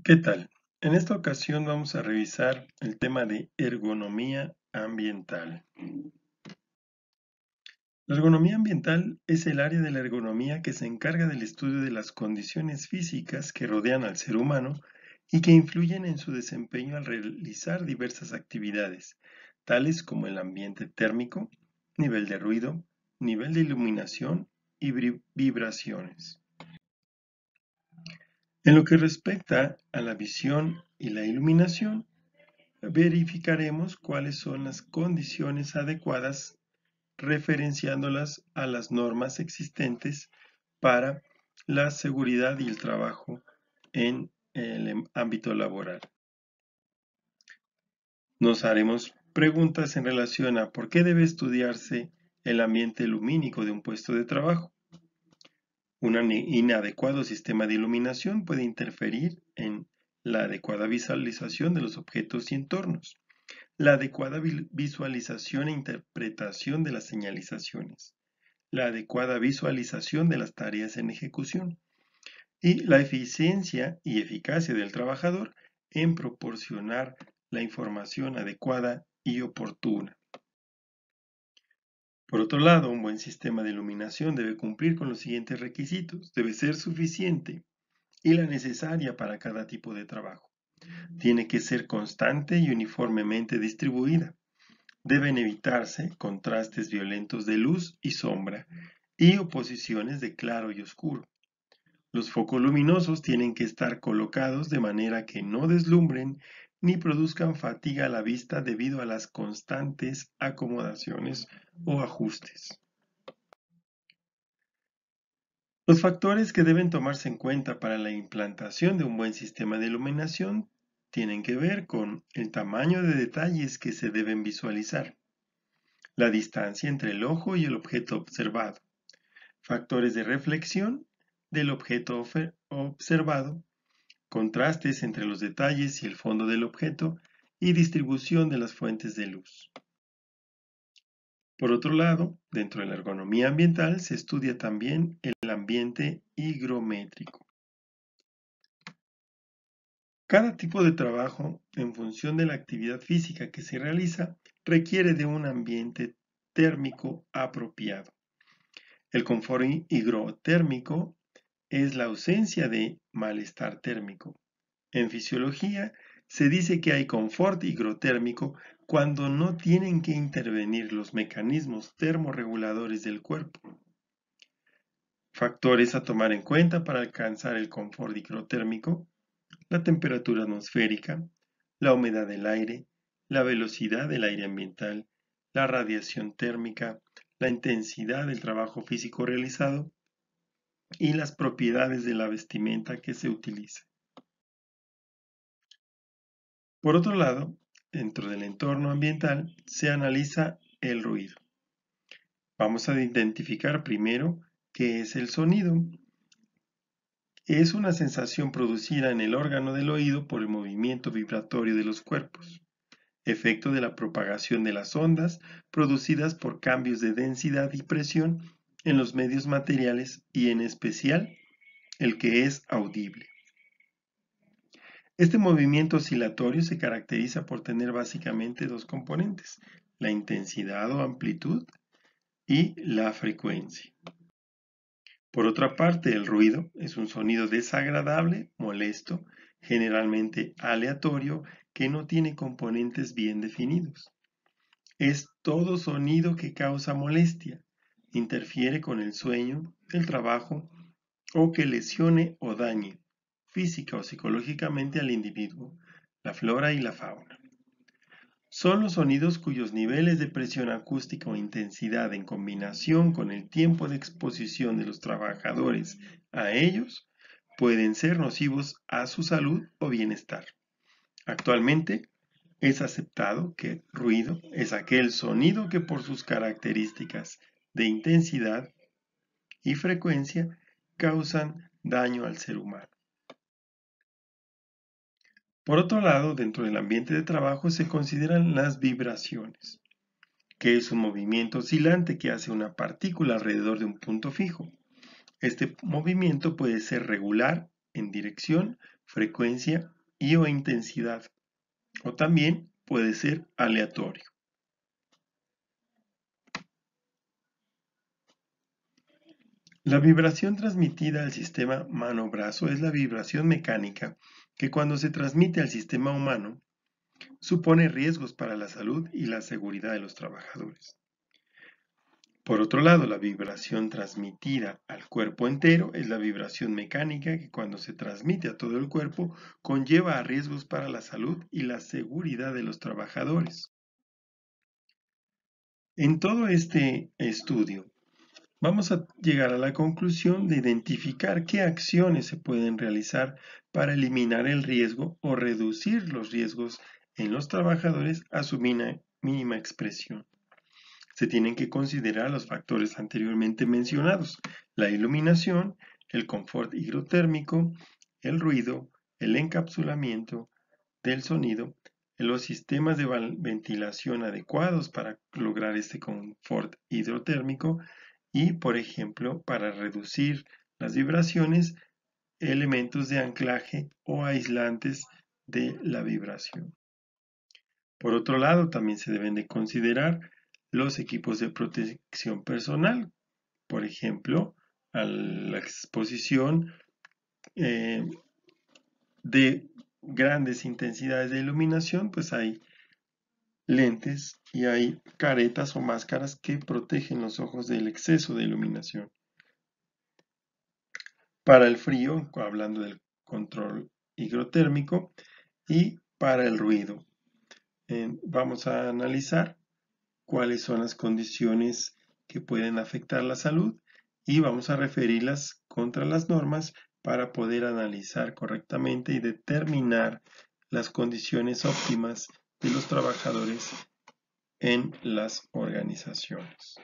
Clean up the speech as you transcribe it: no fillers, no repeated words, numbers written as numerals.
¿Qué tal? En esta ocasión vamos a revisar el tema de ergonomía ambiental. La ergonomía ambiental es el área de la ergonomía que se encarga del estudio de las condiciones físicas que rodean al ser humano y que influyen en su desempeño al realizar diversas actividades, tales como el ambiente térmico, nivel de ruido, nivel de iluminación y vibraciones. En lo que respecta a la visión y la iluminación, verificaremos cuáles son las condiciones adecuadas referenciándolas a las normas existentes para la seguridad y el trabajo en el ámbito laboral. Nos haremos preguntas en relación a por qué debe estudiarse el ambiente lumínico de un puesto de trabajo. Un inadecuado sistema de iluminación puede interferir en la adecuada visualización de los objetos y entornos, la adecuada visualización e interpretación de las señalizaciones, la adecuada visualización de las tareas en ejecución y la eficiencia y eficacia del trabajador en proporcionar la información adecuada y oportuna. Por otro lado, un buen sistema de iluminación debe cumplir con los siguientes requisitos. Debe ser suficiente y la necesaria para cada tipo de trabajo. Tiene que ser constante y uniformemente distribuida. Deben evitarse contrastes violentos de luz y sombra y oposiciones de claro y oscuro. Los focos luminosos tienen que estar colocados de manera que no deslumbren ni produzcan fatiga a la vista debido a las constantes acomodaciones o ajustes. Los factores que deben tomarse en cuenta para la implantación de un buen sistema de iluminación tienen que ver con el tamaño de detalles que se deben visualizar, la distancia entre el ojo y el objeto observado, factores de reflexión del objeto observado, contrastes entre los detalles y el fondo del objeto y distribución de las fuentes de luz. Por otro lado, dentro de la ergonomía ambiental se estudia también el ambiente higrométrico. Cada tipo de trabajo, en función de la actividad física que se realiza, requiere de un ambiente térmico apropiado. El confort higrotérmico es la ausencia de malestar térmico. En fisiología, se dice que hay confort higrotérmico cuando no tienen que intervenir los mecanismos termorreguladores del cuerpo. Factores a tomar en cuenta para alcanzar el confort higrotérmico: la temperatura atmosférica, la humedad del aire, la velocidad del aire ambiental, la radiación térmica, la intensidad del trabajo físico realizado y las propiedades de la vestimenta que se utiliza. Por otro lado, dentro del entorno ambiental se analiza el ruido. Vamos a identificar primero qué es el sonido. Es una sensación producida en el órgano del oído por el movimiento vibratorio de los cuerpos, efecto de la propagación de las ondas producidas por cambios de densidad y presión en los medios materiales y en especial el que es audible. Este movimiento oscilatorio se caracteriza por tener básicamente dos componentes: la intensidad o amplitud y la frecuencia. Por otra parte, el ruido es un sonido desagradable, molesto, generalmente aleatorio, que no tiene componentes bien definidos. Es todo sonido que causa molestia, interfiere con el sueño, el trabajo o que lesione o dañe física o psicológicamente al individuo, la flora y la fauna. Son los sonidos cuyos niveles de presión acústica o intensidad en combinación con el tiempo de exposición de los trabajadores a ellos pueden ser nocivos a su salud o bienestar. Actualmente es aceptado que ruido es aquel sonido que por sus características de intensidad y frecuencia causan daño al ser humano. Por otro lado, dentro del ambiente de trabajo se consideran las vibraciones, que es un movimiento oscilante que hace una partícula alrededor de un punto fijo. Este movimiento puede ser regular en dirección, frecuencia y o intensidad, o también puede ser aleatorio. La vibración transmitida al sistema mano-brazo es la vibración mecánica que cuando se transmite al sistema humano supone riesgos para la salud y la seguridad de los trabajadores. Por otro lado, la vibración transmitida al cuerpo entero es la vibración mecánica que cuando se transmite a todo el cuerpo conlleva a riesgos para la salud y la seguridad de los trabajadores. En todo este estudio, vamos a llegar a la conclusión de identificar qué acciones se pueden realizar para eliminar el riesgo o reducir los riesgos en los trabajadores a su mínima expresión. Se tienen que considerar los factores anteriormente mencionados: la iluminación, el confort hidrotérmico, el ruido, el encapsulamiento del sonido, los sistemas de ventilación adecuados para lograr este confort hidrotérmico y, por ejemplo, para reducir las vibraciones, elementos de anclaje o aislantes de la vibración. Por otro lado, también se deben de considerar los equipos de protección personal, por ejemplo, a la exposición de grandes intensidades de iluminación, pues hay lentes y hay caretas o máscaras que protegen los ojos del exceso de iluminación. Para el frío, hablando del control higrotérmico, y para el ruido. Vamos a analizar cuáles son las condiciones que pueden afectar la salud y vamos a referirlas contra las normas para poder analizar correctamente y determinar las condiciones óptimas de los trabajadores en las organizaciones.